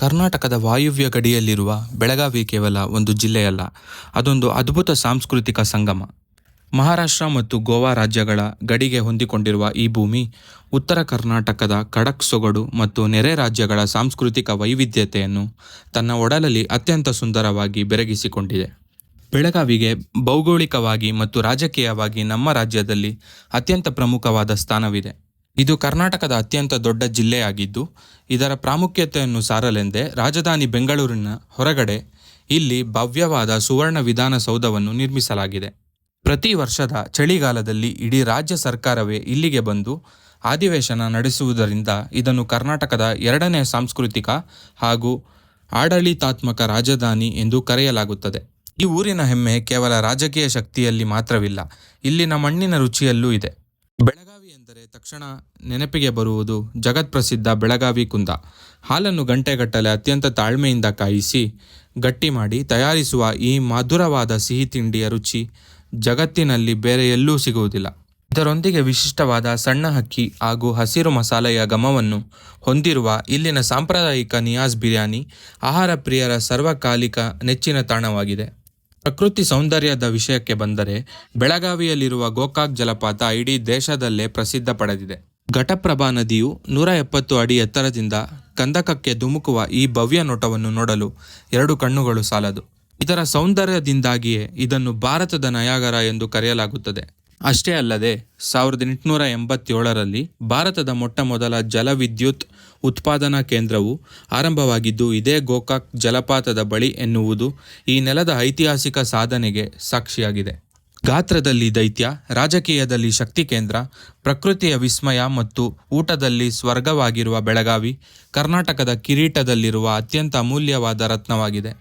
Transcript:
ಕರ್ನಾಟಕದ ವಾಯುವ್ಯ ಗಡಿಯಲ್ಲಿರುವ ಬೆಳಗಾವಿ ಕೇವಲ ಒಂದು ಜಿಲ್ಲೆಯಲ್ಲ, ಅದೊಂದು ಅದ್ಭುತ ಸಾಂಸ್ಕೃತಿಕ ಸಂಗಮ. ಮಹಾರಾಷ್ಟ್ರ ಮತ್ತು ಗೋವಾ ರಾಜ್ಯಗಳ ಗಡಿಗೆ ಹೊಂದಿಕೊಂಡಿರುವ ಈ ಭೂಮಿ ಉತ್ತರ ಕರ್ನಾಟಕದ ಖಡಕ್ ಸೊಗಡು ಮತ್ತು ನೆರೆ ರಾಜ್ಯಗಳ ಸಾಂಸ್ಕೃತಿಕ ವೈವಿಧ್ಯತೆಯನ್ನು ತನ್ನ ಒಡಲಲ್ಲಿ ಅತ್ಯಂತ ಸುಂದರವಾಗಿ ಬೆರಗಿಸಿಕೊಂಡಿದೆ. ಬೆಳಗಾವಿಗೆ ಭೌಗೋಳಿಕವಾಗಿ ಮತ್ತು ರಾಜಕೀಯವಾಗಿ ನಮ್ಮ ರಾಜ್ಯದಲ್ಲಿ ಅತ್ಯಂತ ಪ್ರಮುಖವಾದ ಸ್ಥಾನವಿದೆ. ಇದು ಕರ್ನಾಟಕದ ಅತ್ಯಂತ ದೊಡ್ಡ ಜಿಲ್ಲೆಯಾಗಿದ್ದು, ಇದರ ಪ್ರಾಮುಖ್ಯತೆಯನ್ನು ಸಾರಲೆಂದೇ ರಾಜಧಾನಿ ಬೆಂಗಳೂರಿನ ಹೊರಗಡೆ ಇಲ್ಲಿ ಭವ್ಯವಾದ ಸುವರ್ಣ ವಿಧಾನಸೌಧವನ್ನು ನಿರ್ಮಿಸಲಾಗಿದೆ. ಪ್ರತಿ ವರ್ಷದ ಚಳಿಗಾಲದಲ್ಲಿ ಇಡೀ ರಾಜ್ಯ ಸರ್ಕಾರವೇ ಇಲ್ಲಿಗೆ ಬಂದು ಅಧಿವೇಶನ ನಡೆಸುವುದರಿಂದ ಇದನ್ನು ಕರ್ನಾಟಕದ ಎರಡನೇ ಸಾಂಸ್ಕೃತಿಕ ಹಾಗೂ ಆಡಳಿತಾತ್ಮಕ ರಾಜಧಾನಿ ಎಂದು ಕರೆಯಲಾಗುತ್ತದೆ. ಈ ಊರಿನ ಹೆಮ್ಮೆ ಕೇವಲ ರಾಜಕೀಯ ಶಕ್ತಿಯಲ್ಲಿ ಮಾತ್ರವಿಲ್ಲ, ಇಲ್ಲಿನ ಮಣ್ಣಿನ ರುಚಿಯಲ್ಲೂ ಇದೆ. ಬೆಳಗಾವಿ ಎಂದರೆ ತಕ್ಷಣ ನೆನಪಿಗೆ ಬರುವುದು ಜಗತ್ಪ್ರಸಿದ್ಧ ಬೆಳಗಾವಿ ಕುಂದ. ಹಾಲನ್ನು ಗಂಟೆಗಟ್ಟಲೆ ಅತ್ಯಂತ ತಾಳ್ಮೆಯಿಂದ ಕಾಯಿಸಿ ಗಟ್ಟಿ ಮಾಡಿ ತಯಾರಿಸುವ ಈ ಮಧುರವಾದ ಸಿಹಿ ತಿಂಡಿಯ ರುಚಿ ಜಗತ್ತಿನಲ್ಲಿ ಬೇರೆ ಎಲ್ಲೂ ಸಿಗುವುದಿಲ್ಲ. ಇದರೊಂದಿಗೆ ವಿಶಿಷ್ಟವಾದ ಸಣ್ಣ ಅಕ್ಕಿ ಹಾಗೂ ಹಸಿರು ಮಸಾಲೆಯ ಘಮವನ್ನು ಹೊಂದಿರುವ ಇಲ್ಲಿನ ಸಾಂಪ್ರದಾಯಿಕ ನಿಯಾಜ್ ಬಿರಿಯಾನಿ ಆಹಾರ ಪ್ರಿಯರ ಸರ್ವಕಾಲಿಕ ನೆಚ್ಚಿನ ತಾಣವಾಗಿದೆ. ಪ್ರಕೃತಿ ಸೌಂದರ್ಯದ ವಿಷಯಕ್ಕೆ ಬಂದರೆ ಬೆಳಗಾವಿಯಲ್ಲಿರುವ ಗೋಕಾಕ್ ಜಲಪಾತ ಇಡೀ ದೇಶದಲ್ಲೇ ಪ್ರಸಿದ್ಧ ಪಡೆದಿದೆ. ಘಟಪ್ರಭಾ ನದಿಯು 170 ಅಡಿ ಎತ್ತರದಿಂದ ಕಂದಕಕ್ಕೆ ಧುಮುಕುವ ಈ ಭವ್ಯ ನೋಟವನ್ನು ನೋಡಲು 2 ಕಣ್ಣುಗಳು ಸಾಲದು. ಇದರ ಸೌಂದರ್ಯದಿಂದಾಗಿಯೇ ಇದನ್ನು ಭಾರತದ ನಯಾಗರ ಎಂದು ಕರೆಯಲಾಗುತ್ತದೆ. ಅಷ್ಟೇ ಅಲ್ಲದೆ 1887ರಲ್ಲಿ ಭಾರತದ ಮೊಟ್ಟಮೊದಲ ಜಲವಿದ್ಯುತ್ ಉತ್ಪಾದನಾ ಕೇಂದ್ರವು ಆರಂಭವಾಗಿದ್ದು ಇದೇ ಗೋಕಾಕ್ ಜಲಪಾತದ ಬಳಿ ಎನ್ನುವುದು ಈ ನೆಲದ ಐತಿಹಾಸಿಕ ಸಾಧನೆಗೆ ಸಾಕ್ಷಿಯಾಗಿದೆ. ಗಾತ್ರದಲ್ಲಿ ದೈತ್ಯ, ರಾಜಕೀಯದಲ್ಲಿ ಶಕ್ತಿ ಕೇಂದ್ರ, ಪ್ರಕೃತಿಯ ವಿಸ್ಮಯ ಮತ್ತು ಊಟದಲ್ಲಿ ಸ್ವರ್ಗವಾಗಿರುವ ಬೆಳಗಾವಿ ಕರ್ನಾಟಕದ ಕಿರೀಟದಲ್ಲಿರುವ ಅತ್ಯಂತ ಅಮೂಲ್ಯವಾದ ರತ್ನವಾಗಿದೆ.